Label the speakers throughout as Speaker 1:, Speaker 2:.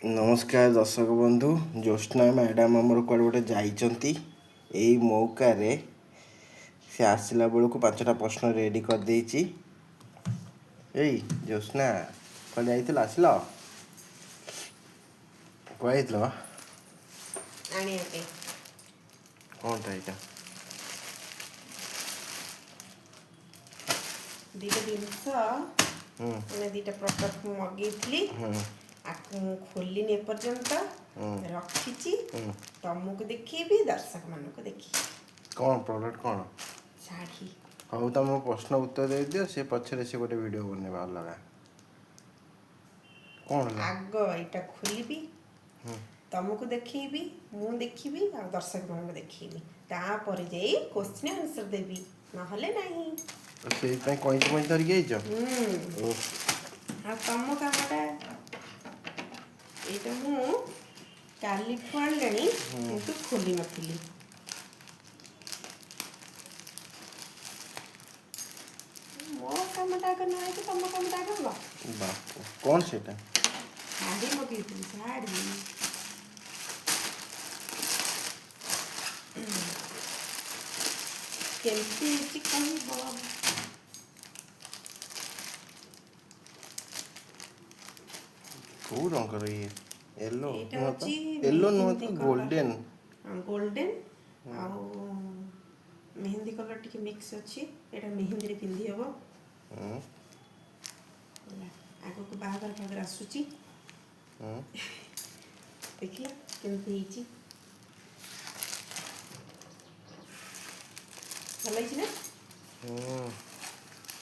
Speaker 1: नमस्कार दर्शक बंधु। ज्योत्ना मैडम आमर कुआड़े गोटे जाइंट यही मौके से आसला बेलू 5टा प्रश्न रेडी कर देची। ज्योत्ना कौन जा आसल कौन कौनटा यहाँ
Speaker 2: दीटा जिन दीटा प्रडक्ट मगेली खोलिनी एपर्यंत रखी तुमको देखी दर्शक मान को देखी
Speaker 1: कौन प्रोडक्ट कौन
Speaker 2: शाढ़ी।
Speaker 1: हाँ तुम प्रश्न उत्तर दे दियो से पछरे से गोटे वीडियो बनेबा अलगा कौन
Speaker 2: आग यहाँ खोलि तुमको देखी मु देखी आ दर्शक मान को देखी तापर जाई क्वेश्चन आंसर देवी ना
Speaker 1: से कहीं कहीं धरिक
Speaker 2: तुम कामटा ये मु काली आनी किंतु खोली नी मो कामटा करना है कि तुम कामटा कर
Speaker 1: कौन से
Speaker 2: शाढ़ी मगेी शाढ़ी केमती कह
Speaker 1: कौ रंग येलो येलो नुह तो गोल्डन
Speaker 2: गोल्डन आ मेहंदी कलर टी मिक्स अच्छी एटा मेहंदी रे पिंधि हबो आगो को बाहर फागर आसुची देखिए केमती हिची भल हिची ना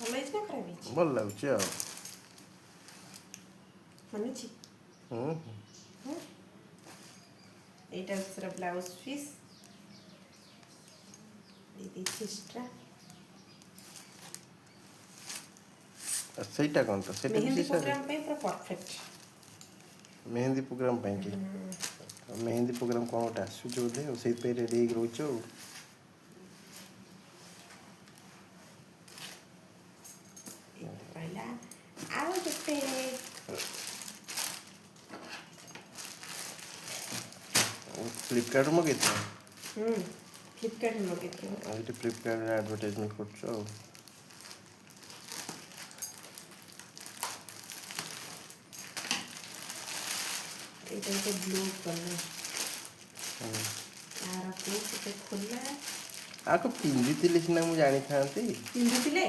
Speaker 2: भल हिची ना खराब हिची
Speaker 1: भल लागुची आ
Speaker 2: मानुची এইটা হচ্ছে ব্লাউজ পিস এই দিচ্ছিটা
Speaker 1: সেইটা কোনটা সেটা
Speaker 2: মেহেন্দি প্রোগ্রাম पे पूरा परफेक्ट
Speaker 1: मेहंदी प्रोग्राम पे की मेहंदी प्रोग्राम कोनटा सुजो दे से पे रेडी रोचो
Speaker 2: पहला आओ जते
Speaker 1: फ्लिपकार्ट मगे
Speaker 2: फ्लिपकार्ट मगे
Speaker 1: ये फ्लिपकार्ट एडवर्टाइजमेंट करछो
Speaker 2: এটা একটা ব্লু কালার আর আপনি সেটা খোলা
Speaker 1: आको पिंदितिले सिना मु जानि थांती
Speaker 2: पिंदितिले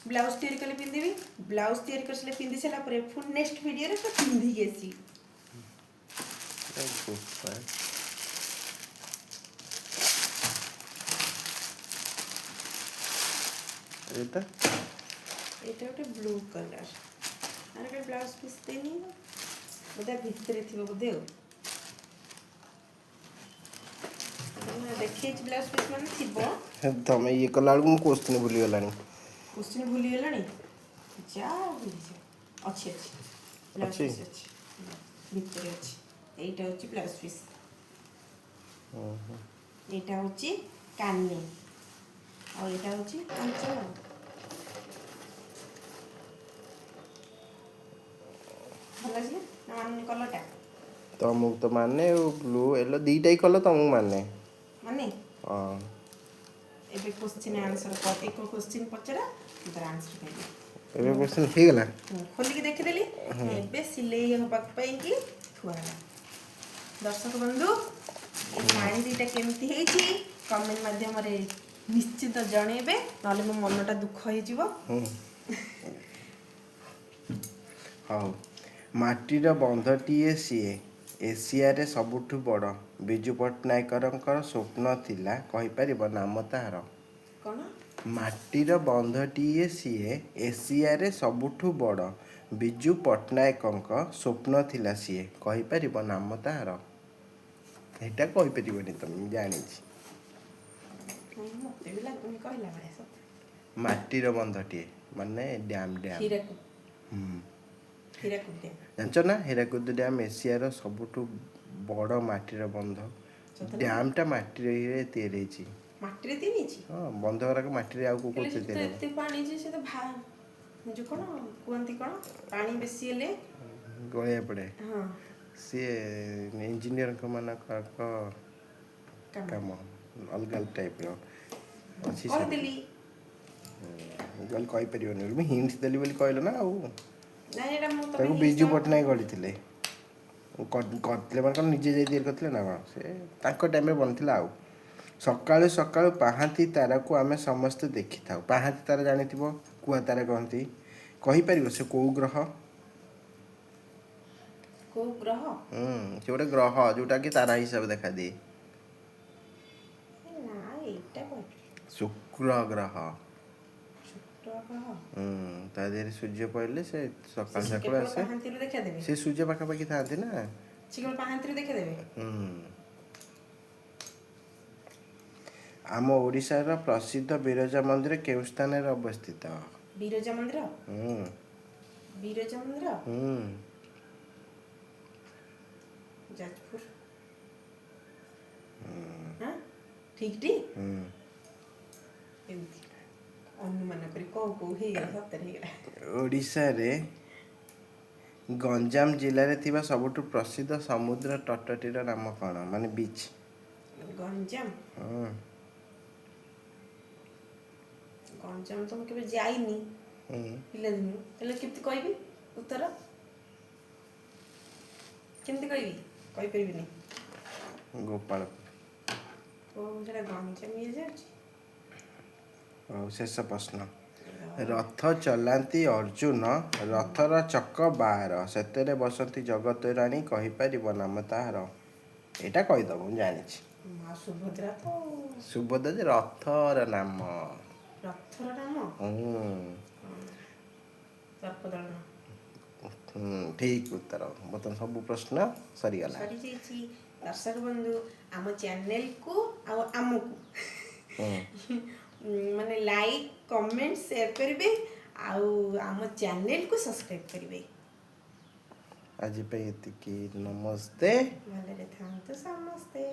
Speaker 2: ब्लाउज तैयारी कले पिंदिबी ब्लाउज तैयारी करसले पिंदि सला परे फुल नेक्स्ट वीडियो रे तो पिंदि गेसी
Speaker 1: এটা
Speaker 2: এটা একটা ব্লু কালার আর একটা ব্লাউজ পিস দেনি ওটা ভিতরে থিব বুঝে देखिए ब्लाउज पीस मान थिबो
Speaker 1: तमे ये कला को क्वेश्चन भूली गलानी
Speaker 2: जा भूली जा अच्छी अच्छी ब्लाउज पीस अच्छी ভিতরে আছে এইটা হচ্ছে ব্লাউজ পিস এটা হচ্ছে কানে আর এটা হচ্ছে কাঁচা ভালো আছে না মানে কলরটা
Speaker 1: तमु तो माने ब्लू येलो दीटा ही कलर तमु माने
Speaker 2: माने
Speaker 1: हां
Speaker 2: एबे क्वेश्चन आंसर कर एक क्वेश्चन पचरा तर आंसर देबे
Speaker 1: एबे क्वेश्चन हे गला
Speaker 2: खोली के देखि देली एबे सिलाई होबा पई की थुआला दर्शक बंधु ए शाड़ी दीटा केमती हेची कमेंट माध्यम रे निश्चित जणेबे नले मो मनटा दुख होई जीवो
Speaker 1: हां माटीर बंधटीए सीए एशिया रे सबुठु बड़ बिजु पट्टनायकर स्वप्न थिला कहि परिबो नाम तार
Speaker 2: कोन
Speaker 1: माटीर बंधटीए सीए एशिया रे सबुठु बड़ बिजु पट्टनायकर स्वप्न थिला सीए कहि परिबो नाम तार एटा कहि परिबोनी तुम जानि छी
Speaker 2: मते बिला तुम कहला बरे सब
Speaker 1: माटीर बंधटीए माने डैम
Speaker 2: हीराकुद डैम
Speaker 1: जानछ ना हीराकुद डैम एशियार सबुठु बड़ माटीर बंध डैमटा माटी रे तैयारी छी
Speaker 2: माटी रे तैयारी छी
Speaker 1: हां बंध गुराक माटी रे आ को कोचे तैयारी
Speaker 2: एते पानी जे से तो जो कोन कुंती कोन पानी बेसी हेले
Speaker 1: गळिया पड़े
Speaker 2: हां
Speaker 1: ସିଏ ଇଞ୍ଜିନିୟରଙ୍କ ମାନଙ୍କର କାମ ଅଲଗା ଟାଇପ୍ର ଅଛି।
Speaker 2: କହିଦେଲି।
Speaker 1: ଗଲି କହିପାରିବନି ବୋଲି ମୁଁ ହିଣ୍ଟସ୍ ଦେଲି ବୋଲି କହିଲ ନା। ଆଉ
Speaker 2: ନାଇଁ ଏଇଟା ମୁଁ
Speaker 1: ତାକୁ
Speaker 2: ତମେ
Speaker 1: ବିଜୁ ପଟ୍ଟନାୟକ ଗଢ଼ିଥିଲେ। କରିଥିଲେ ମାନେ କ'ଣ ନିଜେ ଯାଇ ତିଆରି କରିଥିଲେ ନା କ'ଣ? ସେ ତାଙ୍କ ଟାଇମ୍ରେ ବନିଥିଲା। ଆଉ ସକାଳୁ ସକାଳୁ ପାହାନ୍ତି ତାରାକୁ ଆମେ ସମସ୍ତେ ଦେଖିଥାଉ। ପାହାନ୍ତି ତାରା ଜାଣିଥିବ, କୁଆ ତାରା କହନ୍ତି। କହିପାରିବ ସେ କେଉଁ ଗ୍ରହ?
Speaker 2: କୋଉ ଗ୍ରହ?
Speaker 1: ସେ ଗୋଟେ ଗ୍ରହ ଯୋଉଟା କି ତାରା ହିସାବରେ ଦେଖାଦିଏ।
Speaker 2: ନା ଏଇଟା କହିବି।
Speaker 1: ଶୁକ୍ର ଗ୍ରହ।
Speaker 2: ଶୁକ୍ର ଗ୍ରହ।
Speaker 1: ତା ଦେହରେ ସୂର୍ଯ୍ୟ ପଡ଼ିଲେ ସେ ସକାଳୁ
Speaker 2: ସେ
Speaker 1: ସକାଳୁ
Speaker 2: କେବଳ
Speaker 1: ଆସେ।
Speaker 2: ପାହାନ୍ତିରୁ ଦେଖାଦେବେ।
Speaker 1: ସେ ସୂର୍ଯ୍ୟ ପାଖାପାଖି ଥାଆନ୍ତି ନା।
Speaker 2: ସେ କେବଳ ପାହାନ୍ତିରୁ ଦେଖାଦେବେ।
Speaker 1: ଆମ ଓଡ଼ିଶାର ପ୍ରସିଦ୍ଧ ବିରଜା ମନ୍ଦିର କେଉଁ ସ୍ଥାନରେ ଅବସ୍ଥିତ?
Speaker 2: ବିରଜା ମନ୍ଦିର।
Speaker 1: ହୁଁ
Speaker 2: ବିରଜା ମନ୍ଦିର
Speaker 1: ହୁଁ
Speaker 2: ଯାଜପୁର। ହଁ ଠିକ୍ ଟି? ଏମିତି ଅନୁମାନ କରି କୋଉ ହେଇଗଲା, ସତରେ ହେଇଗଲା।
Speaker 1: ଓଡ଼ିଶାରେ ଗଞ୍ଜାମ ଜିଲ୍ଲାରେ ଥିବା ସବୁଠୁ ପ୍ରସିଦ୍ଧ ସମୁଦ୍ର ତଟଟିର ନାମ କ'ଣ? ମାନେ ବିଚ୍।
Speaker 2: ଗଞ୍ଜାମ। ଗଞ୍ଜାମ ତ ମୁଁ କେବେ ଯାଇନି ପିଲାଦିନୁ, ହେଲେ କେମିତି କହିବି ଉତ୍ତର? କେମିତି କହିବି? କହିପାରିବିନି।
Speaker 1: ଗୋପାଳପୁର।
Speaker 2: ସେଟା ଗଞ୍ଜାମ ଇଏ ଯାଉଛି।
Speaker 1: ହଉ, ଶେଷ ପ୍ରଶ୍ନ। ରଥ ଚଲାନ୍ତି ଅର୍ଜୁନ, ରଥର ଚକ 12, ସେଥିରେ ବସନ୍ତି ଜଗତରାଣୀ, କହିପାରିବ ନାମ ତାହାର? ଏଇଟା କହିଦବ, ମୁଁ ଜାଣିଛି।
Speaker 2: ମା ସୁଭଦ୍ରା ତ।
Speaker 1: ସୁଭଦ୍ରା ଯେ ରଥର ନାମ।
Speaker 2: ରଥର ନାମ? ଦର୍ପଦଳନ।
Speaker 1: ଠିକ୍ ଉତ୍ତର। ବର୍ତ୍ତମାନ ସବୁ ପ୍ରଶ୍ନ ସରିଗଲା।
Speaker 2: ସରିଯାଇଛି। ଦର୍ଶକ ବନ୍ଧୁ, ଆମ ଚ୍ୟାନେଲକୁ ଆଉ ଆମକୁ ମାନେ ଲାଇକ୍, କମେଣ୍ଟ, ସେୟାର କରିବେ ଆଉ ଆମ ଚ୍ୟାନେଲକୁ ସବସ୍କ୍ରାଇବ୍ କରିବେ।
Speaker 1: ଆଜି ପାଇଁ ଏତିକି। ନମସ୍ତେ।
Speaker 2: ଭଲରେ ଥାଆନ୍ତୁ ସମସ୍ତେ।